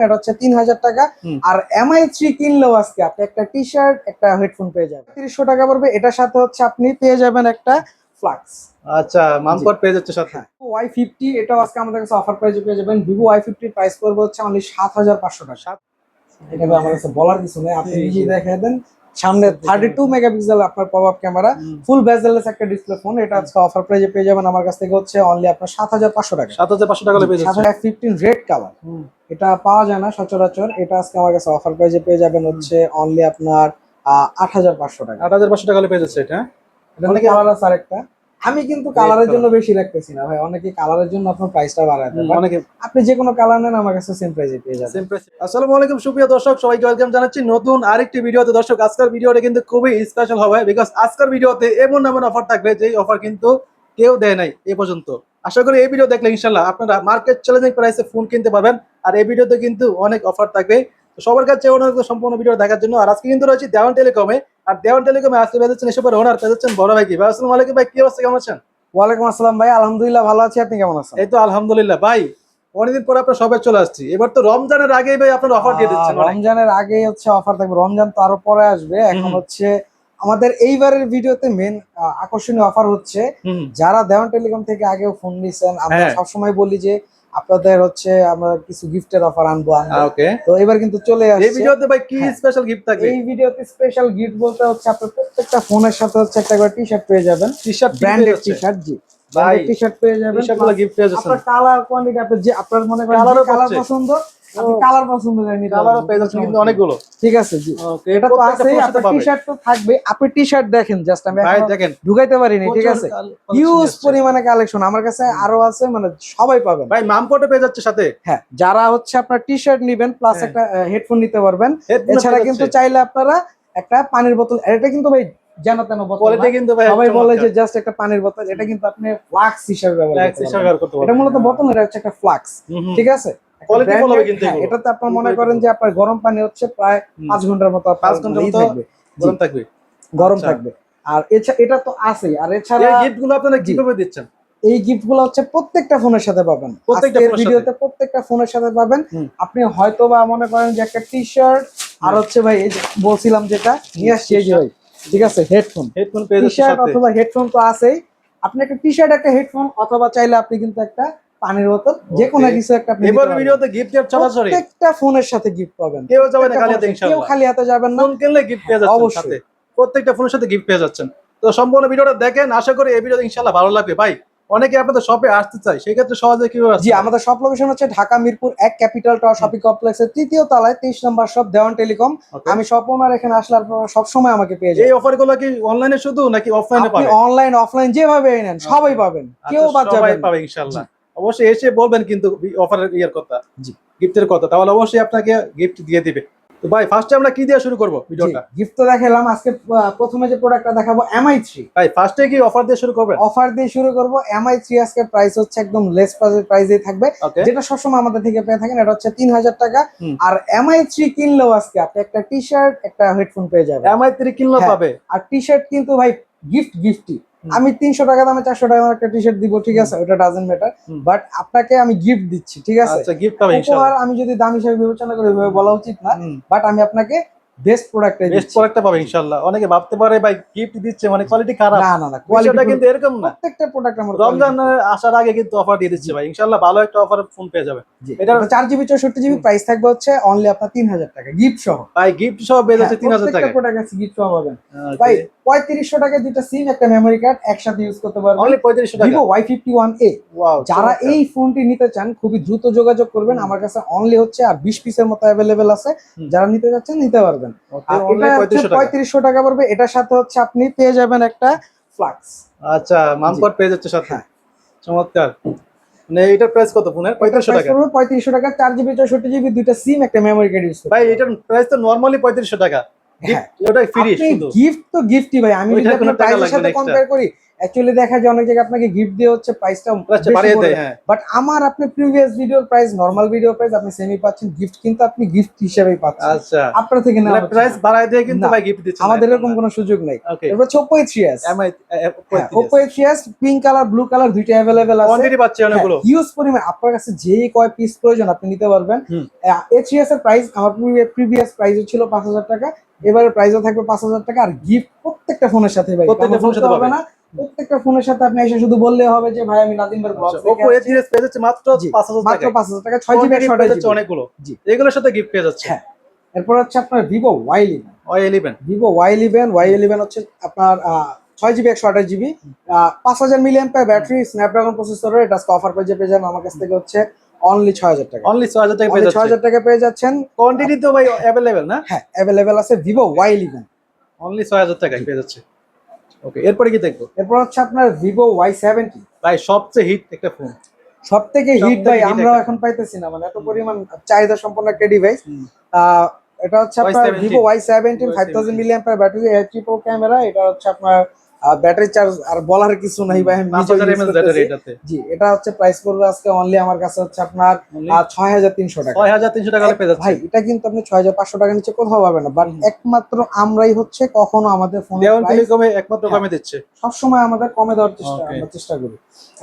এটা হচ্ছে 3000 টাকা। আর MI3 কিনলেও আজকে আপনি একটা টি শার্ট একটা হেডফোন পেয়ে যাবেন 300 টাকা পড়বে। এটার সাথে হচ্ছে আপনি পেয়ে যাবেন একটা ফ্লাক্স। আচ্ছা, মামকট পেয়ে যাচ্ছে সাথে। Y50 এটাও আজকে আমাদের কাছে অফার প্রাইসে পেয়ে যাবেন। Vivo Y50 প্রাইস পড়বে হচ্ছে অনলি 7500 টাকা। এটা আমার কাছে বলার কিছু নেই, আপনি নিজেই দেখায় দেন। সামনে 32 মেগাপিক্সেল আপনার পপআপ ক্যামেরা, ফুল বেজেললেস একটা ডিসপ্লে ফোন। এটা আজকে অফার প্রাইসে পেয়ে যাবেন আমার কাছ থেকে হচ্ছে অনলি আপনার 7500 টাকা। 7500 টাকা পেয়ে যাচ্ছে। 15 রেড কালার, এটা পাওয়া যায় না সচরাচর। এটা আজকে আমার কাছে অফার প্রাইসে পেয়ে যাবেন হচ্ছে অনলি আপনার 8500 টাকা। 8500 টাকা পেয়ে যাচ্ছে এটা। অনেকে কালার আছে আরেকটা। আমি কিন্তু কালারের জন্য বেশি রাখতেছি না ভাই, অনেকে কালারের জন্য আপনার প্রাইসটা বাড়ায় দেন। অনেকে আপনি যে কোনো কালার নেন আমার কাছে সেম প্রাইসে পেয়ে যাবেন। Same price. আসসালামু আলাইকুম সুপ্রিয় দর্শক, সবাইকে ওয়েলকাম জানাচ্ছি নতুন আরেকটি ভিডিওতে। দর্শক, আজকের ভিডিওটা কিন্তু খুবই স্পেশাল হবে, বিকজ আজকের ভিডিওতে এমন এমন অফার থাকবে যেই অফার কিন্তু কেউ দেয় নাই এ পর্যন্ত। আশা করি এই ভিডিও দেখলে ইনশাআল্লাহ আপনারা মার্কেট চ্যালেঞ্জিং প্রাইসে ফোন কিনতে পারবেন। আর এই ভিডিওতে কিন্তু অনেক অফার থাকবে, তো সবার কাছে অনুরোধ সম্পূর্ণ ভিডিও দেখার জন্য। আর আজকে কিন্তু রয়েছে দেওয়ান টেলিকমে। আর দেওয়ান টেলিকমে আজকে পেয়েছেন এসবের ওনার পেয়েছেন বড় ভাই। কি ভাই, আসসালামু আলাইকুম ভাই, কি অবস্থা, কেমন আছেন? ওয়ালাইকুম আসসালাম ভাই, আলহামদুলিল্লাহ ভালো আছি। আপনি কেমন আছেন? এই তো আলহামদুলিল্লাহ ভাই, অনেকদিন পরে আপনার সবাই চলে আসছি। এবার তো রমজানের আগেই ভাই আপনার অফার দিয়ে দিচ্ছেন। রমজানের আগেই হচ্ছে অফার থাকবে, রমজান তো আরো পরে আসবে। এখন হচ্ছে আমাদের এইবারের ভিডিওতে মেন আকর্ষণীয় অফার হচ্ছে যারা দেওয়ান টেলিকম থেকে আগেও ফোন নিছেন, আমরা সবসময় বলি যে আপনাদের হচ্ছে আমরা কিছু গিফটের অফার আনবো। ওকে, তো এবার কিন্তু চলে আসছে। এই ভিডিওতে ভাই কি স্পেশাল গিফট থাকবে? এই ভিডিওতে স্পেশাল গিফট বলতে হচ্ছে আপনার প্রত্যেকটা ফোনের সাথে হচ্ছে একটা করে টি-শার্ট পেয়ে যাবেন। T-shirt, branded T-shirt. জি, ব্র্যান্ডেড টি-শার্ট পেয়ে যাবেন। টি-শার্টগুলো গিফট পেয়ে যাচ্ছেন। আপনার কালার কোয়ান্টিটি, আপনি যে আপনার মনে করেন কালার পছন্দ, আপনি কালার পছন্দ করে নিতে পারবেন। কালারও পেয়ে যাচ্ছেন কিন্তু অনেকগুলো। ঠিক আছে, জি। ওকে, এটা তো আছে, আপনার টি-শার্ট তো থাকবে। আপনি টি-শার্ট দেখেন, জাস্ট আমি ভাই দেখেন ঢুকাইতে পারিনি। ঠিক আছে, হিউজ পরিমাণে কালেকশন আমার কাছে আরো আছে, মানে সবাই পাবেন ভাই। মামকটে পেয়ে যাচ্ছে সাথে। হ্যাঁ, যারা হচ্ছে আপনার টি-শার্ট নেবেন প্লাস একটা হেডফোন নিতে পারবেন। এছাড়া কিন্তু চাইলে আপনারা একটা পানির বোতল, এটা কিন্তু ভাই জানা তেন বোতল না, সবাই বলে যে জাস্ট একটা পানির বোতল, এটা কিন্তু আপনি ফ্লাক্স হিসেবে ব্যবহার করতে পারবেন। এটা মূলত বোতল, এটা হচ্ছে একটা ফ্লাক্স। ঠিক আছে, এটাতে আপনার মনে করেন যে আপনার গরম পানি হচ্ছে প্রায় 5 ঘন্টার মতো 5 ঘন্টার মতো গরম থাকবে। আর এটা তো আছেই। আর এছাড়া এই গিফটগুলো আপনারা কিভাবে দিচ্ছেন? এই গিফটগুলো হচ্ছে প্রত্যেকটা ফোনের সাথে পাবেন। ভিডিওতে প্রত্যেকটা ফোনের সাথে পাবেন। আপনি হয়তো বা মনে করেন যে একটা টি-শার্ট, আর হচ্ছে ভাই এই যে বলছিলাম যেটা নিয়ে আসছি এই যে ভাই, ঠিক আছে, হেডফোন পেয়ে যাচ্ছে সাথে। অথবা হেডফোন তো আছেই, আপনি একটা টি-শার্ট একটা হেডফোন, অথবা চাইলে আপনি কিন্তু একটা পানির বোতল, যে কোনো কিছু একটা আপনি এবার ভিডিওতে গিফট এর ছড়াছড়ি প্রত্যেকটা ফোনের সাথে গিফট পাবেন। কেউ যাবে না খালি হাতে ইনশাআল্লাহ। কেউ খালি হাতে যাবেন না, ফোন কিনলে গিফট পেয়ে যাচ্ছেন সাথে। প্রত্যেকটা ফোনের সাথে গিফট পেয়ে যাচ্ছেন। তো সম্পূর্ণ ভিডিওটা দেখেন, আশা করি এই ভিডিওটা ইনশাআল্লাহ ভালো লাগবে। ভাই, অনেকে আপনাদের শপে আসতে চায়, সেই ক্ষেত্রে সহজে কিভাবে আসবে? জি, আমাদের শপ লোকেশন হচ্ছে Dhaka Mirpur 1 capital tower shopping কমপ্লেক্সের 3য় তলায় 23 নম্বর শপ, দেওয়ান টেলিকম। আমি শপ ওনার, এখানে আসলে আপনারা সব সময় আমাকে পেয়ে যাবেন। এই অফারগুলো কি অনলাইনে শুধু নাকি অফলাইনে পাবেন? আপনি অনলাইন অফলাইন যেভাবে নেন সবাই পাবেন, কেউ বাদ যাবে না। সবাই পাবে ইনশাআল্লাহ। অবশ্যই এসে বলবেন কিন্তু অফারের ইয়ার কথা, জি, গিফটের কথা, তাহলে অবশ্যই আপনাকে গিফট দিয়ে দিবে। তো ভাই, ফার্স্টে আমরা কি দিয়ে শুরু করব ভিডিওটা? গিফট তো দেখালাম, আজকে প্রথমে যে প্রোডাক্টটা দেখাবো MI3। ভাই, ফার্স্টে কি অফার দিয়ে শুরু করবেন? অফার দিয়ে শুরু করব। MI3 আজকে প্রাইস হচ্ছে একদম লেস প্রাইসেই থাকবে, যেটা সবসময় আমাদের থেকে পেয়ে থাকেন। এটা হচ্ছে 3000 টাকা। আর MI3 কিনলেও আজকে আপনি একটা টি-শার্ট একটা হেডফোন পেয়ে যাবেন। MI3 কিনলেও পাবে। আর টি-শার্ট কিন্তু ভাই গিফটই। আমি 300 টাকা দামে 400 টাকা দামের একটা টি-শার্ট দিব, ঠিক আছে, ওটা ডাজন্ট ম্যাটার, বাট আপনাকে আমি গিফট দিচ্ছি। ঠিক আছে, আচ্ছা, গিফট পাবে ইনশাআল্লাহ। আমি যদি দাম হিসেবে বিবেচনা করি, এভাবে বলা উচিত না, বাট আমি আপনাকে বেস্ট প্রোডাক্টটা পাবে ইনশাআল্লাহ। অনেকে ভাবতে পারে ভাই গিফট দিচ্ছে মানে কোয়ালিটি খারাপ। না, কোয়ালিটিটা কিন্তু এরকম না। প্রত্যেকটা প্রোডাক্ট আমরা রমজান আসার আগে কিন্তু অফার দিয়ে দিচ্ছে ভাই, ইনশাআল্লাহ ভালো একটা অফার ফোন পেয়ে যাবে। এটা 4GB 64GB প্রাইস থাকবে হচ্ছে অনলি আপনার 3000 টাকা গিফট সহ। ভাই, গিফট সহ পেয়ে যাচ্ছে 3000 টাকা। প্রত্যেকটা প্রোডাক্ট আছে গিফট সহ পাবেন। ভাই 3500 টাকায় দুটো সিম একটা মেমরি কার্ড একসাথে ইউজ করতে পারবেন। অনলি 3500 টাকা। Vivo Y51A। যারা এই ফোনটি নিতে চান খুবই দ্রুত যোগাযোগ করবেন, আমার কাছে অনলি হচ্ছে আর 20 পিসের মতো अवेलेबल আছে। যারা নিতে যাচ্ছেন নিতে পারবেন। আর এটা 3500 টাকা পড়বে। এটার সাথে হচ্ছে আপনি পেয়ে যাবেন একটা ফ্লাক্স। আচ্ছা, মামকট পেয়ে যাচ্ছে সাথে। চমৎকার। মানে এটার প্রাইস কত ফোনের? 3500 টাকা। 3500 টাকা, 4GB 64GB দুটো সিম একটা মেমরি কার্ড ইউজ করবেন। ভাই, এটার প্রাইস তো নরমালি 3500 টাকা। এটা ফ্রি শুধু। গিফট তো গিফটই ভাই। আমি যদি আপনার প্রাইসের সাথে কম্পেয়ার করি, অ্যাকচুয়ালি দেখা যায় অনেক জায়গায় আপনাকে গিফট দিয়ে হচ্ছে প্রাইসটা বাড়িয়ে দেয়, হ্যাঁ। বাট আমার আপনি প্রিভিয়াস ভিডিওর প্রাইস নরমাল ভিডিও প্রাইস আপনি সেমই পাচ্ছেন, গিফট কিন্তু আপনি গিফট হিসেবেই পাচ্ছেন। আচ্ছা, আপনার থেকে না প্রাইস বাড়ায় দিয়ে কিন্তু ভাই গিফট দিচ্ছেন, আমাদের এরকম কোনো সুযোগ নাই। ওকে, এরপর Oppo A3s, Oppo MI A3s pink colour blue colour দুইটা अवेलेबल আছে, কোয়ান্টিটি পাচ্ছে অনেকগুলো, হিউজ পরিমাণ। আপনার কাছে যেই কয় পিস প্রয়োজন আপনি নিতে পারবেন। A3s এর প্রাইস আমার প্রিভিয়াস প্রাইস ছিল 5000 টাকা, এবারে প্রাইসও থাকবে 5000 টাকা, আর গিফট প্রত্যেকটা ফোনের সাথে ভাই, প্রত্যেকটা ফোনের সাথে হবে না, প্রত্যেকটা ফোনের সাথে আপনি এসে শুধু বললে হবে যে ভাই আমি নাদিম ভাই ব্লগ Oppo A3s পেয়ে যাচ্ছে মাত্র 5000 টাকা, মাত্র 5000 টাকা, 6GB 128GB অনেকগুলো, জি এগুলোর সাথে গিফট পেয়ে যাচ্ছে। হ্যাঁ, এরপর হচ্ছে আপনার Vivo Y11, Vivo Y11 হচ্ছে আপনার 6GB 128GB, 5000 mAh battery, Snapdragon processor, এটা অফার পেয়ে যান আমার কাছ থেকে হচ্ছে অনলি 6000 টাকা, অনলি 6000 টাকা পেয়ে যাচ্ছে, 6000 টাকা পেয়ে যাচ্ছেন। কোয়ান্টিটি তো ভাই अवेलेबल না? হ্যাঁ अवेलेबल আছে Vivo Y11 অনলি 6000 টাকায় পেয়ে যাচ্ছে। ওকে, এরপরে কি দেখবো? এরপর হচ্ছে আপনার Vivo Y70, ভাই সবচেয়ে হিট একটা ফোন, সবথেকে হিট ভাই, hit আমরা একটা এখন পাইতেছি না, মানে এত পরিমাণ চাহিদা সম্পন্ন একটা ডিভাইস। এটা হচ্ছে আপনার Y17 Vivo Y17, 5000 mAh battery, triple camera, এটা হচ্ছে আপনার ব্যাটারি চার্জ আর বলার কিছু নাই ভাই, আমি নিজে 5000 ইউজ mAh ব্যাটারি করতেছি। এটাতে, জি, এটা হচ্ছে প্রাইস পড়বে আজকে অনলি আমার কাছে হচ্ছে আপনার 6300 টাকা, 6300 টাকা পেয়ে যাচ্ছে ভাই এটা কিন্তু আপনি 6500 টাকা নিচে কোথাও পাবেন না, বাট একমাত্র আমরাই হচ্ছে কখনো আমাদের ফোনের দেওয়ান প্রাইস টেলিকমে একমাত্র কমে দিচ্ছে, সবসময় আমাদের কমে দেওয়ার চেষ্টা করি।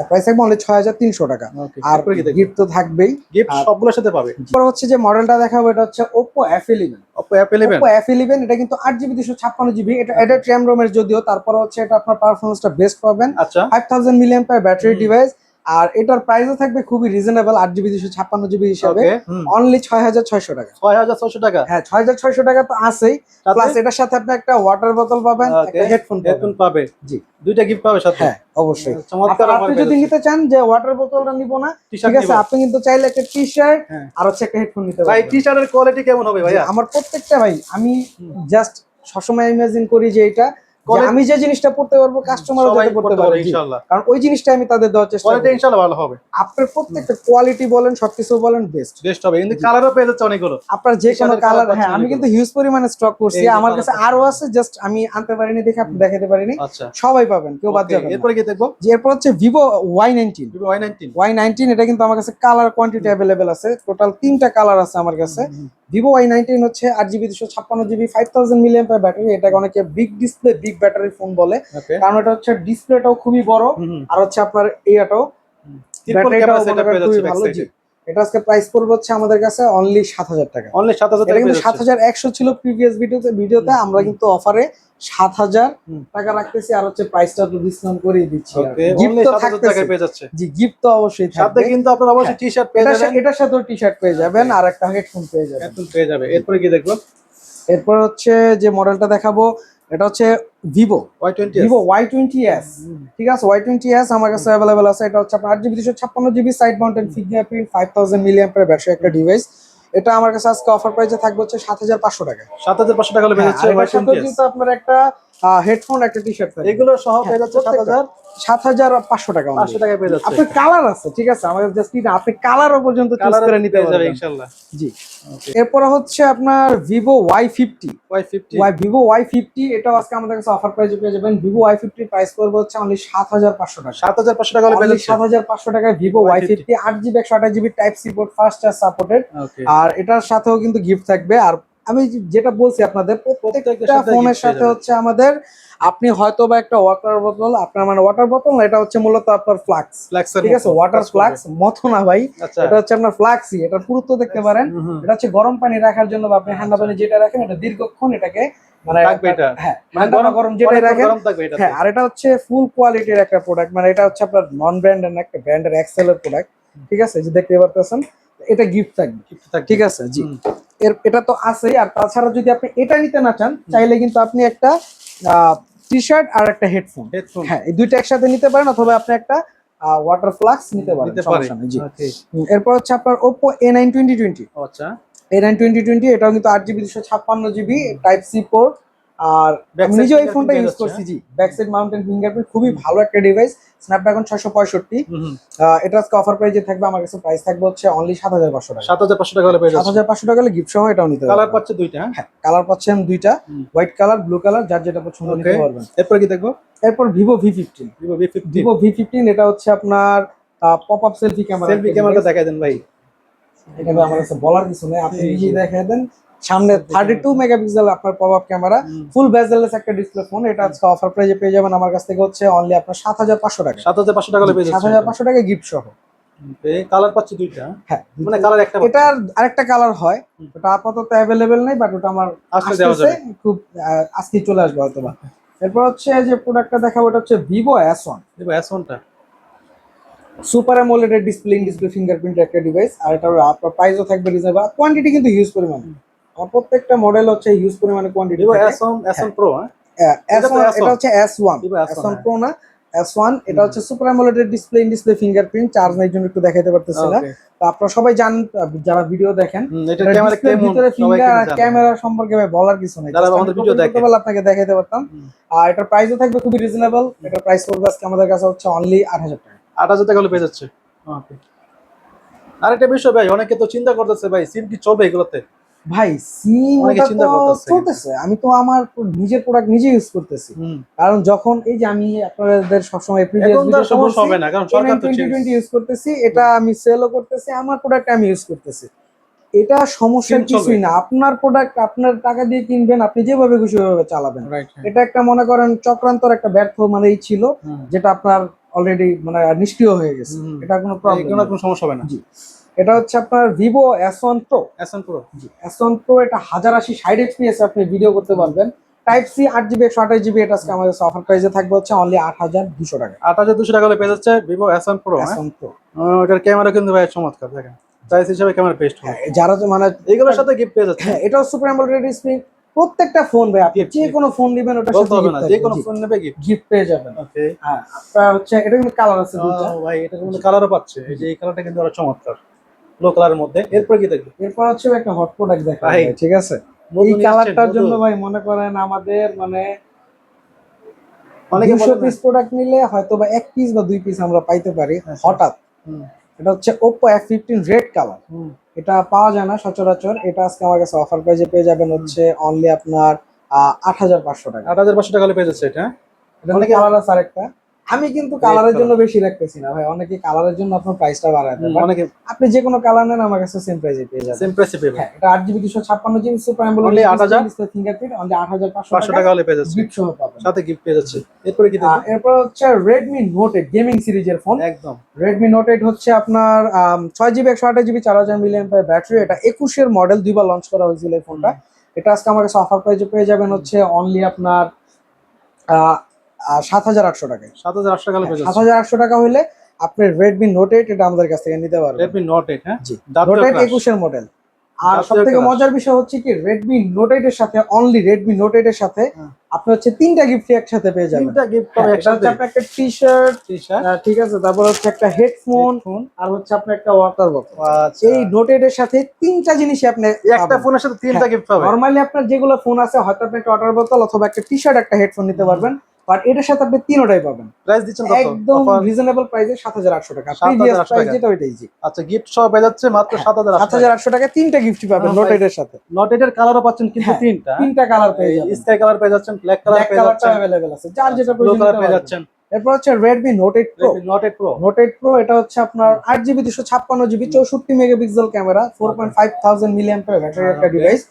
প্রাইস থাকবে অনলি 6300 টাকা, ওকে, আর এরপরে কি দেখবো? গিফট তো থাকবেই, গিফট সবগুলোর সাথে পাবে। এরপর হচ্ছে যে মডেলটা দেখাবো এটা হচ্ছে Oppo F11, Oppo F11, Oppo F11 এটা কিন্তু 8GB 256GB, এটা অ্যাডেড RAM ROM এর যদিও, তারপর হচ্ছে এটা আপনার পারফরম্যান্সটা বেস্ট পাবেন, আচ্ছা 5000 mAh ব্যাটারি ডিভাইস, আর এটার প্রাইসও থাকবে খুবই রিজনেবল 8GB 256GB হিসাবে ওকে, অনলি 6600 টাকা, 6600 টাকা, হ্যাঁ 6600 টাকা তো আছেই, প্লাস এটার সাথে আপনি একটা ওয়াটার বোতল পাবেন, একটা হেডফোন পাবে, জি দুইটা গিফট পাবে সাথে, হ্যাঁ অবশ্যই। চমৎকার। আপনি যদি নিতে চান যে ওয়াটার বোতলটা নিব না, ঠিক আছে, আপনি কিন্তু চাইলে একটা টি-শার্ট আর হচ্ছে একটা হেডফোন নিতে পারেন। ভাই টি-শার্টের কোয়ালিটি কেমন হবে ভাইয়া? আমার প্রত্যেকটা ভাই আমি জাস্ট সবসময় ইমাজিন করি যে এটা আমি যে জিনিসটা পড়তে পারবো কাস্টমারও যাতে পড়তে পারবে ইনশাআল্লাহ, কারণ ওই জিনিসটা আমি তাদের দেওয়ার চেষ্টা কোয়ালিটি করি, ইনশাআল্লাহ ভালো হবে, আপনার প্রত্যেকটা কোয়ালিটি বলেন সবকিছু বলেন বেস্ট হবে, কিন্তু কালারও পেয়ে যাচ্ছে অনেকগুলো, আপনার যে কোনো টি-শার্টের কালার। colour হ্যাঁ, আমি পাচ্ছেন কিন্তু হিউজ পরিমাণে স্টক করছি, এই যে আমার colour কাছে পাচ্ছেন। আরো আছে, জাস্ট আমি আনতে পারিনি দেখে আপনি দেখাতে পারিনি, আচ্ছা সবাই পাবেন, কেউ বাদ ওকে, যাবে না। এরপরে কি দেখবো? যে এরপর হচ্ছে Vivo Y19, Vivo Y19, এটা কিন্তু আমার কাছে কালার কোয়ান্টিটি अवेलेबल আছে, টোটাল 3টা কালার আছে আমার কাছে। Vivo Y19 হচ্ছে 8GB 256GB 5000 mAh ব্যাটারি, এটাকে অনেকে big display big battery phone বলে, ওকে, কারণ এটা হচ্ছে ডিসপ্লেটাও খুবই বড়, আর হচ্ছে আপনার এটাও ট্রিপল ক্যাপাসিটি পেয়ে যাচ্ছে ব্যাক ভালো। জি, সাইডে, এটা আজকে প্রাইস পড়বে হচ্ছে আমাদের কাছে অনলি 7000 টাকা, অনলি 7000 এটা টাকা কিন্তু পেয়ে যাচ্ছে, 7100 ছিল প্রিভিয়াস ভিডিওতে, আমরা কিন্তু অফারে 7000 টাকা রাখতেছি, আর হচ্ছে প্রাইসটা তো ডিসকাউন্ট করেই দিচ্ছি। ওকে, গিফট অনলি তো 7000 টাকা পেয়ে যাচ্ছে, জি, গিফট তো অবশ্যই সাথে থাকবে, কিন্তু আপনারা অবশ্যই টি-শার্ট পেয়ে যাবেন, এটার সাথেও টি-শার্ট পেয়ে যাবেন, আর একটা হেডফোন পেয়ে যাবেন, পেয়ে যাবে। এরপরে কি দেখবো? এরপর হচ্ছে যে মডেলটা দেখাবো এটা হচ্ছে Vivo Y20s, ঠিক আছে, Y20s আমার কাছে अवेलेबल আছে, এটা হচ্ছে আপনার 8GB 256GB side mounted fingerprint 5000 mAh battery একটা ডিভাইস, এটা আমার কাছে আজকে অফার প্রাইসে থাকবে হচ্ছে 7500 টাকা, 7500 টাকা হলে পেয়ে যাচ্ছে এটার সাথেও Y20s, কিন্তু আপনার একটা হেডফোন একটা টি-শার্ট থাকবে, এগুলো সহ পেয়ে যাচ্ছে 7500 টাকা, 500 টাকায় পেয়ে যাচ্ছে, আপনার কালার আছে, ঠিক আছে, আমাদের জাস্ট কি না, আপনি কালারও পর্যন্ত চুজ কালার করে নিতে পেয়ে যাবে পারবেন ইনশাআল্লাহ। জি। এরপর হচ্ছে আপনার Vivo Y50, Vivo Y50, এটাও আজকে আমাদের কাছে অফার প্রাইসে পেয়ে যাবেন। Vivo Y50 প্রাইস পড়বে হচ্ছে অনলি 7500 টাকা, 7500 টাকা হলে পেয়ে যাচ্ছে 7500 টাকায় Vivo Y50, 8GB 128GB type C port, fast charge supported, okay, আর এটার সাথেও কিন্তু গিফট থাকবে। আর আমি যেটা বলছি আপনাদের প্রত্যেকটা ফোনের সাথে হচ্ছে আমাদের, আপনি হয়তো বা একটা ওয়াটার বোতল, আপনার মানে ওয়াটার বোতল না, এটা হচ্ছে মূলত আপনার ফ্লাক্স, ঠিক আছে, ওয়াটার ফ্লাক্স মতো না ভাই, আচ্ছা, এটা হচ্ছে আপনার ফ্লাক্সি, এটা পুরুত্ব দেখতে পারেন, এটা হচ্ছে গরম পানি রাখার জন্য, বা আপনি ঠান্ডা পানি যেটা রাখেন এটা দীর্ঘক্ষণ এটাকে মানে থাকবে এটা, হ্যাঁ মানে ঠান্ডা বা গরম যেটাই রাখেন, গরম থাকবে এটা, হ্যাঁ। আর এটা হচ্ছে ফুল কোয়ালিটির একটা প্রোডাক্ট, মানে এটা হচ্ছে আপনার নন ব্র্যান্ডের না, একটা ব্র্যান্ডের এক্সেলের প্রোডাক্ট, ঠিক আছে, যে দেখতে পারতেছেন, এটা গিফট থাকবে, ঠিক আছে জি। এটা তো আছেই, আর তাছাড়া যদি আপনি এটা নিতে না চান, চাইলে কিন্তু আপনি একটা টি-শার্ট আর একটা হেডফোন, হ্যাঁ, এই দুইটা একসাথে নিতে পারেন, অথবা আপনি একটা ওয়াটার ফ্লাক্স নিতে পারেন, সমস্যা নেই জি। এরপর হচ্ছে আপনার Oppo A9 2020, আচ্ছা A9 2020, এটাও কিন্তু 8GB 256GB type C port, আর আমি নিজে এই ফোনটা ইউজ করছি জি, ব্যাক সাইড মাউন্টেন ফিঙ্গারপ্রিন্ট, খুবই ভালো একটা ডিভাইস, স্ন্যাপড্রাগন 665, এটা আজকে অফার প্রাইসে থাকবে, আমার কাছে প্রাইস থাকবে হচ্ছে অনলি 7500 টাকা, 7500 টাকা হলে পেয়ে যাচ্ছে, 7500 টাকা হলে গিফট সহ এটাও নিতে পারবেন। কালার পাচ্ছে দুইটা, হ্যাঁ, কালার পাচ্ছেন দুইটা, হোয়াইট কালার ব্লু কালার, যার যেটা পছন্দ নিতে পারবেন। এরপর কি দেখবো? এরপর ভিভো V15। ভিভো V15 এটা হচ্ছে আপনার pop up selfie camera. Selfie ক্যামেরাটা দেখাই দেন ভাই। এটা আমার কাছে বলার কিছু নেই, আপনি নিজেই দেখাই দেন। সামনে 32 মেগাপিক্সেল আপনার পপ আপ ক্যামেরা, ফুল বেজেললেস একটা ডিসপ্লে ফোন। এটা আজকে অফার প্রাইজে পেয়ে যাবেন আমার কাছ থেকে হচ্ছে অনলি আপনার 7500 টাকা। 7500 টাকা পেয়ে যাচ্ছে। 7500 টাকা গিফট সহ। এই কালার পাচ্ছি দুইটা। হ্যাঁ, মানে কালার একটা, এটার আরেকটা কালার হয়, ওটা আপাতত অ্যাভেলেবেল নেই, বাট ওটা আমার আসছে, খুব আজকে চলে আসবে হয়তোবা। এরপর হচ্ছে যে প্রোডাক্টটা দেখাবো, এটা হচ্ছে ভিভো S1। ভিভো S1 টা সুপার অ্যামোলেড ডিসপ্লে ফিঙ্গারপ্রিন্ট একটা ডিভাইস, আর এটার আপনার প্রাইসও থাকবে রিজনেবল, কোয়ান্টিটি কিন্তু হিউজ পরিমাণ। আমার প্রত্যেকটা মডেল হচ্ছে হিউজ পরিমাণে কোয়ান্টিটি। ভিভো S1 Pro, এটা হচ্ছে S1 Pro না, S1। এটা হচ্ছে super AMOLED display fingerprint. Charge নেই জন্য একটু দেখাইতে পারতেছি না। তো আপনারা সবাই জানেন যারা ভিডিও দেখেন, এটা ক্যামেরা কেমন, ক্যামেরা সম্পর্কে বলার কিছু নেই, যারা আমাদের ভিডিও দেখেন আপনাকে দেখাইতে পারতাম। আর এটার প্রাইসও থাকবে খুবই রিজনেবল। এটার প্রাইস পড়বে আজকে আমাদের কাছে হচ্ছে অনলি 8000 টাকা। 8000 টাকা হলে পেয়ে যাচ্ছে। ওকে, আরেকটা বিষয় ভাই, অনেকে তো চিন্তা করতেছে ভাই সিম কি চলবে এগুলোতে। ভাই সিম চলতেছে, আমি তো আমার নিজের প্রোডাক্ট নিজে ইউজ করতেছি। কারণ যখন এই যে আমি আপনাদের সবসময় সমস্যা হবে না, কারণ সরকার তো 2020 ইউজ করতেছি, এটা আমি সেলও করতেছি, আমার প্রোডাক্ট আমি ইউজ করতেছি, এটা সমস্যার কিছুই না। আপনার প্রোডাক্ট আপনার টাকা দিয়ে কিনবেন, আপনি যেভাবে খুশি ওইভাবে চালাবেন। এটা একটা মনে করেন চক্রান্তর একটা ব্যর্থ মানেই ছিল, যেটা আপনার অলরেডি মানে নিষ্ক্রিয় হয়ে গেছে। এটা কোনো প্রবলেম, কোনো সমস্যা হবে না। এটা হচ্ছে আপনার Vivo S1 Pro। S1 Pro এটা 1080 60 fps আপনি ভিডিও করতে পারবেন। Type C 8GB 128GB। এটা আজকে আমাদের অফার প্রাইসে থাকবে হচ্ছে অনলি 8200 টাকা। 8200 টাকা হলে পেয়ে যাচ্ছে ভিভো S1 Pro। এটার ক্যামেরা কিন্তু ভাই চমৎকার, দেখেন প্রাইস হিসেবে ক্যামেরা বেস্ট হবে। যারা মানে এগুলোর সাথে গিফট পেয়ে যাচ্ছে। এটাও সুপার অ্যামোলেড ডিসপ্লে। প্রত্যেকটা ফোন ভাই আপনি যে কোনো ফোন নেবেন ওটার সাথে যে কোনো ফোন নেবে গিফট পেয়ে যাবেন। ওকে, হ্যাঁ আপনার হচ্ছে এটা কিন্তু কালার আছে দুটো। ভাই এটা কিন্তু কালারও পাচ্ছে, এই যে এই কালারটা কিন্তু আরো চমৎকার ব্লু কালারের মধ্যে। এরপর কি দেখবে? এরপর হচ্ছে একটা হট প্রোডাক্ট দেখাবো ভাই, ঠিক আছে? এই কালারটার জন্য ভাই মনে করেন আমাদের মানে অনেকে 200 পিস প্রোডাক্ট নিলে হয়তো বা 1 পিস বা 2 পিস আমরা পাইতে পারি হঠাৎ। এটা হচ্ছে Oppo F15 রেড কালার। এটা পাওয়া যায় না সচরাচর। এটা আজকে আমার কাছে অফার প্রাইসে পেয়ে যাবেন হচ্ছে অনলি আপনার 8500 টাকা। 8500 টাকা হলে পেয়ে যাচ্ছে এটা। অনেকে কালার আছে আরেকটা, আমি কিন্তু কালারের জন্য বেশি রাখতেছি না ভাই, অনেকে কালারের জন্য আপনার প্রাইসটা বাড়ায় দেন। অনেকে আপনি যে কোনো কালার নেন আমার কাছে সেম প্রাইসে পেয়ে যাবেন। সেম প্রাইসে পেয়ে যাবেন। হ্যাঁ, এটা 8GB 256GB super AMOLED only 8000 display fingerprint only 8500 টাকা হলে পেয়ে যাচ্ছে। গিফট সহ পাবেন, সাথে গিফট পেয়ে যাচ্ছে। এরপরে কি দেখবেন? এরপর হচ্ছে Redmi Note 8 গেমিং সিরিজের ফোন। একদম Redmi Note 8 হচ্ছে আপনার 6GB 128GB 4000 mAh ব্যাটারি। এটা 21 এর মডেল, দুইবার লঞ্চ করা হয়েছিল এই ফোনটা। এটা আজকে আমার কাছে অফার প্রাইসে পেয়ে যাবেন হচ্ছে অনলি আপনার 7800 টাকায়। 7800 টাকা হলে পেয়ে যাচ্ছে। 7800 টাকা হলে আপনি Redmi Note 8 এটা আমাদের কাছ থেকে নিতে পারবেন। Redmi Note 8, হ্যাঁ জি, Note 8 21 এর মডেল। আর সবথেকে মজার বিষয় হচ্ছে কি Redmi Note 8 এর সাথে অনলি Redmi Note 8 এর সাথে আপনি হচ্ছে 3টা গিফট একসাথে পেয়ে যাবেন। 3টা গিফট পাবেন একসাথে। আপনি একটা টি-শার্ট, ঠিক আছে, তারপর হচ্ছে একটা হেডফোন, আর হচ্ছে আপনি একটা ওয়াটার বোতল। এই Note 8 এর সাথে 3টা জিনিসই আপনি একটা ফোনের সাথে 3টা গিফট পাবেন। নরমালি আপনার যেগুলো ফোন আছে হয়তো আপনি একটা ওয়াটার বোতল অথবা একটা টি-শার্ট একটা হেডফোন নিতে পারবেন, বাট এটার সাথে আপনি তিনটাই পাবেন। প্রাইস দিচ্ছেন কত? একদম রিজনেবল প্রাইসে 7800 টাকা। প্রিভিয়াস প্রাইস যেটা ওইটাই। জি, আচ্ছা, গিফট সহ পেয়ে যাচ্ছে মাত্র 7800 টাকা। 3টা গিফট পাবেন Note 8 এর সাথে। Note 8 এর কালারও পাচ্ছেন কিন্তু 3টা কালার পেয়ে যাবেন। স্কাই কালার পেয়ে যাচ্ছেন, ব্ল্যাক কালার পেয়ে যাচ্ছেন, अवेलेबल আছে, যার যেটা প্রয়োজন পেয়ে যাচ্ছেন। এরপর হচ্ছে Redmi Note 8 Pro। Note 8 Pro এটা হচ্ছে আপনার 8GB 256GB 64 megapixel camera, 4500 mAh battery একটা ডিভাইস।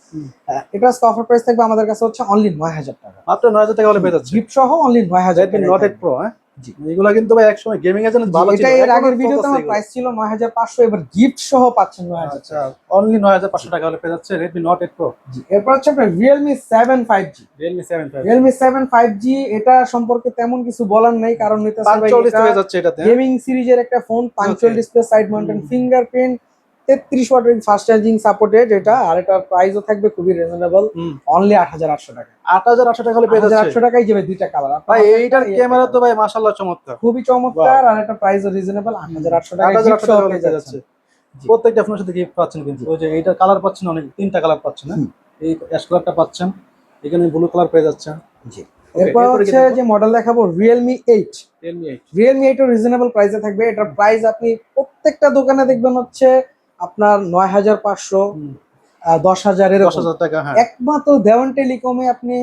এটা অফার প্রাইস থাকবে আমাদের কাছে হচ্ছে অনলি 9000 টাকা। মাত্র 9000 টাকা হলে পেয়ে যাচ্ছে গিফট সহ অনলি 9000 Redmi Note 8 Pro। হ্যাঁ জি, এগুলা কিন্তু ভাই একসময় গেমিং এর জন্য ভালো ছিল। এটা এর আগের ভিডিওতে আমার প্রাইস ছিল 9500, এবার গিফট সহ পাচ্ছেন 9000। আচ্ছা, অনলি 9500 টাকা হলে পেয়ে যাচ্ছে Redmi Note 8 Pro। জি, এরপর হচ্ছে আপনার Realme 7 5G। Realme 7 5G এটা সম্পর্কে তেমন কিছু বলার নাই, কারণ এটা হয়ে যাচ্ছে এটাতে গেমিং সিরিজের একটা phone, punctual display, side mounted fingerprint, 33 ওয়াটের ফাস্ট চার্জিং সাপোর্টেড এটা। আর এটার প্রাইসও থাকবে খুবই রিজনেবল, অনলি 8800 টাকা। 8800 টাকা হলে পেয়ে যাচ্ছে। 8800 টাকায় যাবে দুইটা কালার। ভাই এইটার ক্যামেরা তো ভাই মাশাআল্লাহ চমৎকার, খুবই চমৎকার, আর এটা প্রাইসও রিজনেবল, 8800 টাকা গিফট সহ পেয়ে যাচ্ছে। প্রত্যেকটা ফোনের সাথে গিফট পাচ্ছেন কিন্তু। ওই যে এইটার কালার পাচ্ছেন, অনেক 3টা কালার পাচ্ছেন। এই অ্যাশ কালারটা পাচ্ছেন, এখানে ব্লু কালার পেয়ে যাচ্ছেন। জি, এরপর হচ্ছে যে মডেল দেখাবো Realme 8। Realme 8 ও রিজনেবল প্রাইসে থাকবে। এটার প্রাইস আপনি প্রত্যেকটা দোকানে দেখবেন হচ্ছে আপনার 9500, 10,000 এরকম। 10,000 টাকা, হ্যাঁ। একমাত্র দেওয়ান টেলিকমে আপনি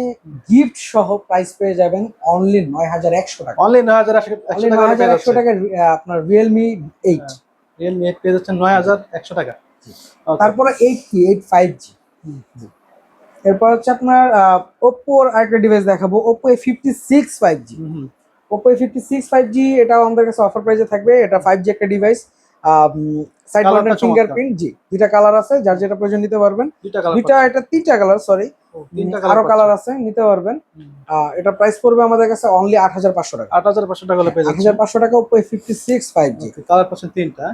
গিফট সহ প্রাইস পেয়ে যাবেন অনলি 9,100 টাকা। অনলি 9,100 টাকা 9,100 টাকার আপনার রিয়েলমি 8। রিয়েলমি 8 পেয়ে যাচ্ছেন 9,100 টাকা। তারপরে 8 5G। এরপর হচ্ছে আপনার ওপ্পোর আরেকটা ডিভাইস দেখাবো, Oppo A56 5G। Oppo A56 5G এটাও আমাদের কাছে অফার প্রাইসে থাকবে। এটা 5G একটা ডিভাইস, সাইড মাউন্টেড ফিঙ্গারপ্রিন্ট। জি, দুইটা কালার আছে, যার যেটা প্রয়োজন নিতে পারবেন। দুইটা, এটা তিনটা কালার, সরি আরো কালার আছে, নিতে পারবেন। এটা প্রাইস পড়বে আমাদের কাছে অনলি 8,500 টাকা। 8,500 টাকা হলে পেয়ে যাচ্ছেন 8,500 টাকা ওপ্পো A56 5G। কালার পাচ্ছেন তিনটা।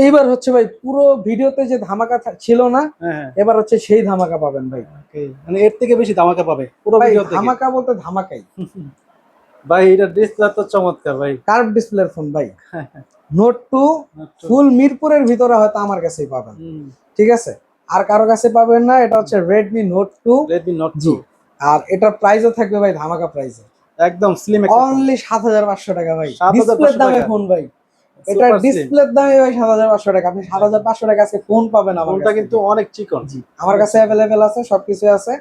এইবার হচ্ছে ভাই পুরো ভিডিওতে যে ধামাকা ছিল না, এবার হচ্ছে সেই ধামাকা পাবেন ভাই। মানে এর থেকে বেশি ধামাকা পাবে পুরো ভিডিওতে। ধামাকা বলতে ধামাকাই ভাই। এটা ডিসপ্লে তো চমৎকার ভাই, কার্ভ ডিসপ্লের ফোন ভাই। নোট 2 ফুল মিরপুরের ভিতরে হয়তো আমার কাছেই পাবেন, ঠিক আছে? আর কারো কাছে পাবেন না। এটা হচ্ছে Redmi Note 2। Redmi Note 2। আর এটার প্রাইসও থাকবে ভাই ধামাকা প্রাইসে, একদম স্লিম অনলি 7,500 টাকা ভাই। ডিসপ্লের দামে ফোন ভাই, এটা ডিসপ্লের দামে ভাই 7,500 টাকা। আপনি 7,500 টাকা আজকে ফোন পাবেন। আমার ফোনটা কিন্তু অনেক চিকন। জি, আমার কাছে अवेलेबल আছে, সবকিছু আছে।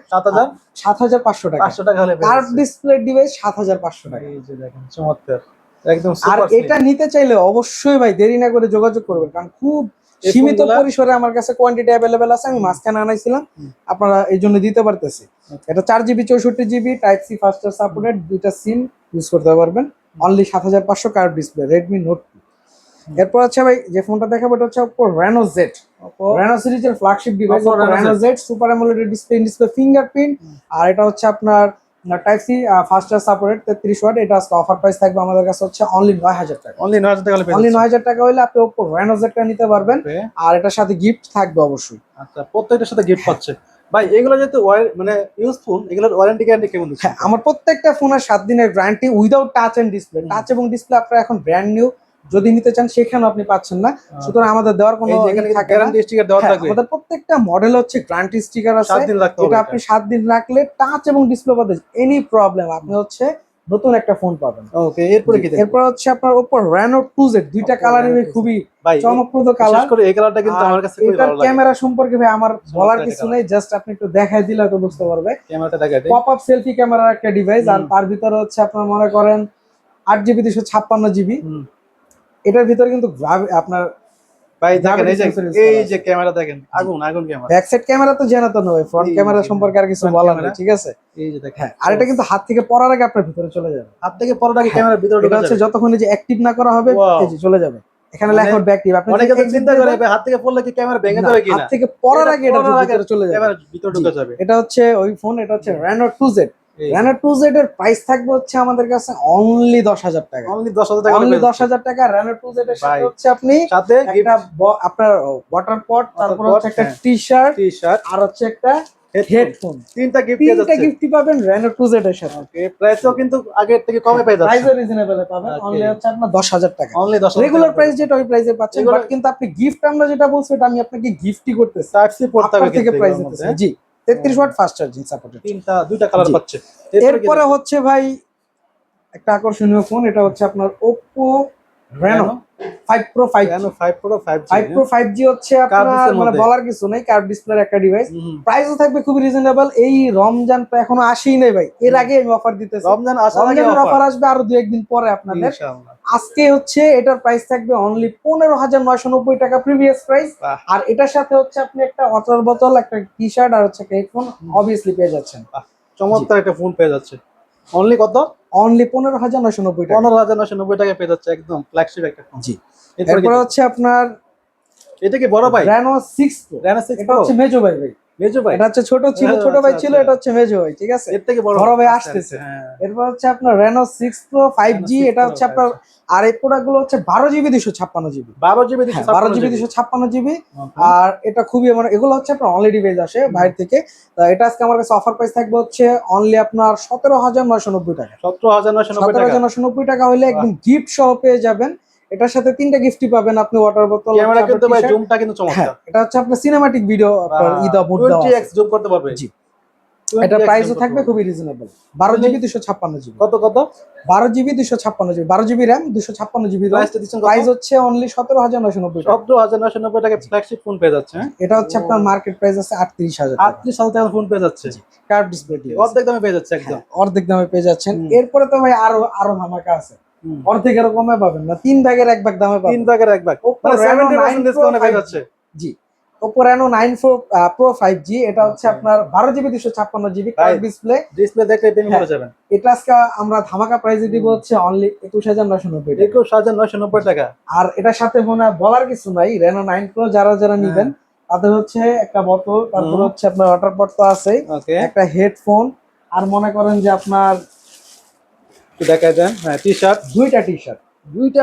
7,500 টাকা। 500 টাকা হলে কার্ভ ডিসপ্লে ডিভাইস 7,500 টাকা। এই যে দেখেন চমৎকার, একদম আর সুপার। এটা নিতে চাইলে অবশ্যই ভাই দেরি না করে যোগাযোগ করবেন, কারণ খুব সীমিত পরিসরে আমার কাছে কোয়ান্টিটি अवेलेबल আছে। আমি মাঝখানে আনাইছিলাম, আপনারা এই জন্য দিতে পারতেছি। এটা 4GB 64GB type C fast charge supported, দুইটা সিম ইউজ করতে পারবেন। Only 7,500 curve display Redmi Note 2। এরপর আছে ভাই যে ফোনটা দেখাবো, এটা হচ্ছে Oppo Reno Z। Reno সিরিজের flagship device Reno Z, super AMOLED display fingerprint. আর এটা হচ্ছে আপনার type C fast charge supported 33 watt. এটা আজকে অফার প্রাইস থাকবে আমাদের কাছে হচ্ছে অনলি 9,000 টাকা। অনলি 9,000 টাকা হলে অনলি 9,000 টাকা হলে আপনি Oppo Reno Z টা নিতে পারবেন। আর এটার সাথে গিফট থাকবে অবশ্যই। আচ্ছা, প্রত্যেকটার সাথে গিফট পাচ্ছে ভাই। এগুলো যেহেতু মানে ইউজফুল, এগুলোর ওয়ারেন্টি গ্যারান্টি কেমন দিচ্ছে? হ্যাঁ, আমার প্রত্যেকটা ফোনের 7 দিনের guarantee without touch and display. Touch এবং ডিসপ্লে আপনারা এখন ব্র্যান্ড নিউ যদি নিতে চান সেখানে আপনি পাচ্ছেন না, সুতরাং আমাদের দেওয়ার কোনো গ্যারান্টি স্টিকার দেওয়া থাকবে। আমাদের প্রত্যেকটা মডেল হচ্ছে গ্যারান্টি স্টিকার আছে। 7 দিন রাখতে হবে। এটা আপনি 7 দিন রাখলে টাচ এবং ডিসপ্লে বাদে এনি প্রবলেম আপনি হচ্ছে নতুন একটা ফোন পাবেন। ওকে, এরপরে কি দেখব? এরপর হচ্ছে আপনার Oppo Reno 2Z। দুইটা কালারই খুবই চমকপ্রদ কালার। বিশেষ করে এই কালারটা কিন্তু আমার কাছে খুবই ভালো লাগে। ক্যামেরা সম্পর্কে ভাই আমার বলার কিছু নেই, জাস্ট আপনি একটু দেখাই দিলে তো বুঝতে পারবে। ক্যামেরাটা দেখাই দেই। পপ আপ সেলফি ক্যামেরার একটা ডিভাইস। আর তার ভিতরে হচ্ছে আপনার মনে করেন 8GB 256GB। এটার ভিতরে কিন্তু আপনার ভাই দেখেন এই যে ক্যামেরা দেখেন, আগুন আগুন ক্যামেরা। ব্যাক সাইড ক্যামেরা তো জানাতো না ভাই, ফ্রন্ট ক্যামেরা সম্পর্কে আর কিছু বলার নেই, ঠিক আছে? এই যে দেখেন, আর এটা কিন্তু হাত থেকে পড়ার আগে আপনার ভিতরে চলে যাবে। হাত থেকে পড়ার আগে ক্যামেরার ভিতরে ঢুকে যাবে। এটা হচ্ছে যতক্ষণ যে অ্যাক্টিভ না করা হবে এই যে চলে যাবে। এখানে লেখা হবে অ্যাক্টিভ। আপনি অনেকে তো চিন্তা করে হাত থেকে পড়লে কি ক্যামেরা ভেঙে যাবে কিনা। হাত থেকে পড়ার আগে এটা ভিতরে চলে যাবে, ক্যামেরার ভিতরে ঢুকে যাবে। এটা হচ্ছে ওই ফোন। এটা হচ্ছে Reno 2Z। Reno 2Z এর প্রাইস থাকবে হচ্ছে আমাদের কাছে অনলি 10,000 টাকা। অনলি 10,000 টাকা। অনলি 10,000 টাকা। Reno 2Z এর সাথে হচ্ছে আপনি সাথে একটা আপনার ওয়াটার পট, তারপর হচ্ছে একটা টি-শার্ট, আর হচ্ছে একটা হেডফোন। তিনটা গিফট পাবেন Reno 2Z এর সাথে। ওকে, প্রাইসও কিন্তু আগের থেকে কমে পেয়ে যাচ্ছে। প্রাইসও রিজনেবল পাবেন। অনলি হচ্ছে আপনার 10,000 টাকা। অনলি 10,000 রেগুলার প্রাইস যেটা ওই প্রাইসে পাচ্ছেন, বাট কিন্তু আপনি গিফট আমরা যেটা বলছি এটা আমি আপনাকে গিফটই করতেছি। টাইপ সি পড়তে হবে থেকে প্রাইস দিতেছি। জি, 33 ওয়াট ফাস্ট চার্জিং সাপোর্টেড। দুইটা কালার পাচ্ছে। এরপরে হচ্ছে ভাই একটা আকর্ষণীয় ফোন। এটা হচ্ছে আপনার Oppo Reno 5 Pro 5G। Reno 5 Pro 5G 5 Pro 5G হচ্ছে আপনার মানে বলার কিছু নাই, কার্ভ ডিসপ্লের একটা ডিভাইস। প্রাইসও থাকবে খুবই রিজনেবল। এই রমজান তো এখনো আসেই নাই ভাই, এর আগে আমি অফার দিতেছি। রমজানের অফার আসবে আরো 2-1 দিন পরে আপনাদের। আজকে হচ্ছে এটার প্রাইস থাকবে অনলি 15,990 টাকা প্রিভিয়াস প্রাইস। আর এটার সাথে হচ্ছে আপনি একটা ওয়াটার বোতল, একটা টি-শার্ট আর হচ্ছে একটা হেডফোন অবভিয়াসলি পেয়ে যাচ্ছেন। চমৎকার একটা ফোন পেয়ে যাচ্ছে। অনলি কত? অনলি 15,990 টাকা। 15,990 টাকা পেয়ে যাচ্ছে, একদম ফ্ল্যাগশিপ একটা ফোন। জি। এরপর হচ্ছে আপনার এটা কি বড় ভাই? Reno 6 Pro। Reno 6 এটা হচ্ছে মেজো ভাই। মেজো ভাই, এটা হচ্ছে ছোট ভাই ছিল, এটা হচ্ছে মেজো ভাই, ঠিক আছে? এর থেকে বড় ভাই আসতেছে। এরপর হচ্ছে আপনার Reno 6 Pro 5G। এটা হচ্ছে আপনার আর এই প্রোডাক্টগুলো হচ্ছে 12GB 256GB। 12GB 256GB। আর এটা খুবই মানে এগুলো হচ্ছে আপনার অনলি ডিভাইস আসে বাইরে থেকে। এটা আজকে আমার কাছে অফার প্রাইস থাকবে হচ্ছে অনলি আপনার 17,990 টাকা। 17,990 টাকা হলে একদম গিফট সহ পেয়ে যাবেন। এটার সাথে 3টা গিফটই পাবেন আপনি, ওয়াটার বোতল। ক্যামেরা কিন্তু ভাই জুমটা কিন্তু চমৎকার। এটা হচ্ছে আপনার সিনেম্যাটিক ভিডিও আপনার 20x জুম করতে পারবে। জি। এটা প্রাইসও থাকবে খুবই রিজনেবল। 12GB 256GB। কত কত? 12GB 256GB, 12GB RAM 256GB। প্রাইসটা দিচ্ছেন কত? প্রাইস হচ্ছে অনলি 17,990 টাকা। 17,990 টাকা ফ্ল্যাগশিপ ফোন পেয়ে যাচ্ছে। এটা হচ্ছে আপনার মার্কেট প্রাইস আছে 38,000 টাকা। 38 সাল থেকে ফোন পেয়ে যাচ্ছে, কার্ভ ডিসপ্লে দিয়ে অর্ধেক দামে পেয়ে যাচ্ছে একদম। অর্ধেক দামে পেয়ে যাচ্ছেন। এরপরে তো ভাই আরো ধামাকা আছে, অর্ধেকের কমে পাবেন না, 3 ভাগের 1 ভাগ দামে পাবেন। 3 ভাগের 1 ভাগ, মানে 70% ডিসকাউন্টে পেয়ে যাচ্ছে। জি, Oppo Reno 9 Pro 5G, এটা হচ্ছে আপনার 12GB 256GB কার্ভ ডিসপ্লে দেখলে প্রেমে পড়ে যাবেন। এটা আজকে আমরা ধামাকা প্রাইসে দিব হচ্ছে অনলি 21,990 টাকা। 21,990 টাকা। আর এটার সাথে মনে হয় বলার কিছু নাই, Reno 9 Pro যারা নিবেন তাদের হচ্ছে একটা বোতল, তারপর হচ্ছে আপনার ওয়াটার পট তো আছে, একটা হেডফোন, আর মনে করেন যে আপনার দেখা দেন হ্যাঁ টি-শার্ট, দুইটা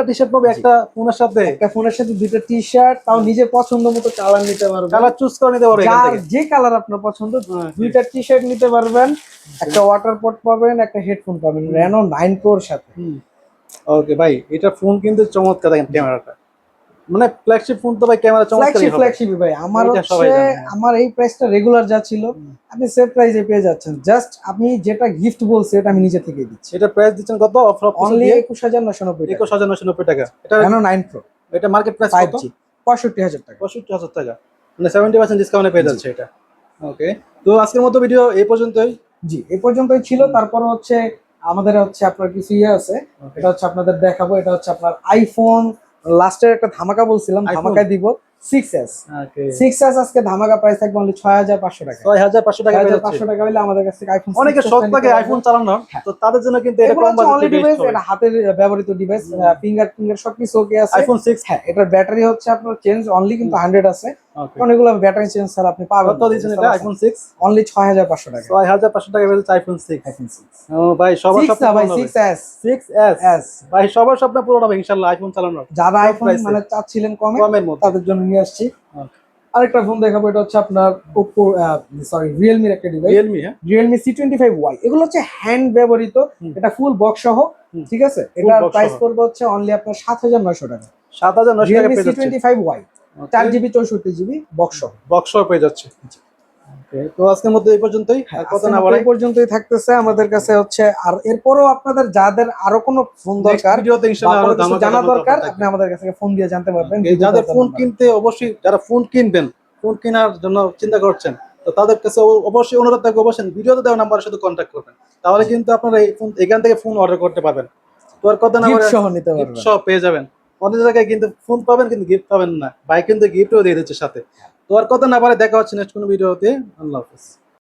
টি-শার্ট পাবে একটা ফোনের সাথে, দুইটা টি-শার্ট, তাও নিজের পছন্দ মতো কালার নিতে পারবেন, কালার চুজ করে নিতে পারবেন এখান থেকে, যে কালার আপনার পছন্দ। দুইটা টি-শার্ট নিতে পারবেন, একটা ওয়াটার পট পাবেন, একটা হেডফোন পাবেন Reno 9 Pro এর সাথে। ওকে ভাই, এটা ফোন কিন্তু চমৎকার, দেখেন ক্যামেরাটা, মানে ফ্ল্যাগশিপ ফোন তো ভাই ক্যামেরা চমৎকারই হবে। ফ্ল্যাগশিপ ভাই আমার হচ্ছে আমার এই প্রাইসটা রেগুলার যা ছিল আপনি সেম প্রাইসে পেয়ে যাচ্ছেন। জাস্ট আপনি যেটা গিফট বলছে এটা আমি নিজে থেকে দিচ্ছি। এটা প্রাইস দিচ্ছেন কত? অফার অনলি 21,990 টাকা। 21,990 টাকা। এটা Reno 9 Pro, এটা মার্কেট প্রাইস কত? 65,000 টাকা। 65,000 টাকা, মানে 70% ডিসকাউন্টে পেয়ে যাচ্ছে এটা। ওকে, তো আজকের মতো ভিডিও এই পর্যন্তই। জি, এই পর্যন্তই ছিল। তারপর হচ্ছে আমাদের হচ্ছে আপনার কিছু আছে, এটা হচ্ছে আপনাদের দেখাবো। এটা হচ্ছে আপনার আইফোন লাস্টের একটা ধামাকা বলছিলাম, ধামাকায় দিব 6s। 6s আজকে ধামাকা প্রাইস থাকবে অনলি 6,500 টাকা। 6,500 টাকা পেয়ে যাচ্ছে। 6,500 টাকা হলে আমাদের কাছ থেকে আইফোন, অনেকে শখ থাকে আইফোন চালানো, তো তাদের জন্য কিন্তু এটা কম বাজেটে বেস্ট হবে। এটা হাতের ব্যবহৃত ডিভাইস, ফিঙ্গার সবকিছু ওকে আছে। আইফোন 6 হ্যাঁ, এটার ব্যাটারি হচ্ছে আপনার চেঞ্জ অনলি কিন্তু 100 আছে, কারণ এগুলো ব্যাটারি চেঞ্জ ছাড়া আপনি পাবেন না। কত দিচ্ছেন এটা? আইফোন 6 অনলি 6,500 টাকা। 6,500 টাকা পেয়ে যাচ্ছে আইফোন 6। ও ভাই, সবার স্বপ্ন ভাই, পূরণ হবে। 6s ভাই, সবার স্বপ্ন পূরণ হবে ইনশাআল্লাহ আইফোন চালানোর। যারা আইফোন মানে চাচ্ছিলেন কমের মধ্যে, তাদের জন্য নিয়ে আসছি। আরেকটা ফোন দেখাবো, এটা হচ্ছে আপনার Oppo Realme একটা ডিভাইস, Realme C25Y। এগুলো হচ্ছে হ্যান্ড ব্যবহৃত, এটা ফুল বক্স সহ, ঠিক আছে। এটার প্রাইস পড়বে হচ্ছে অনলি আপনার 7,900 টাকা। 7,900 টাকা পেয়ে যাচ্ছে C25Y 4GB 64GB বক্স সহ পেয়ে যাচ্ছে। তো আজকের মধ্যে এই পর্যন্তই, কত না বলে এই পর্যন্তই থাকতেছে আমাদের কাছে হচ্ছে। আর এরপরও আপনাদের যাদের আরো কোনো ফোন দরকার, ভিডিওতে ইনশাআল্লাহ আরো দাম জানা দরকার, আপনি আমাদের কাছে ফোন দিয়ে জানতে পারবেন। যাদের ফোন কিনতে অবশ্যই, যারা ফোন কিনবেন, ফোন কেনার জন্য চিন্তা করছেন, তো তাদের কাছে অবশ্যই অনুরোধ থাকবে, অবশ্যই ভিডিওতে দেওয়া নাম্বারের সাথে কন্ট্যাক্ট করবেন, তাহলে কিন্তু আপনারা এই ফোন এখান থেকে ফোন অর্ডার করতে পারবেন। তো আর কত না গিফট সহ নিতে পারবেন, গিফট সহ পেয়ে যাবেন। অনেক জায়গায় কিন্তু ফোন পাবেন কিন্তু গিফট পাবেন না, ভাই কিন্তু গিফটও দিয়ে দিচ্ছে সাথে। তো আর কত না পারে, দেখা হচ্ছে নেক্সট কোনো ভিডিওতে। আল্লাহ হাফেজ।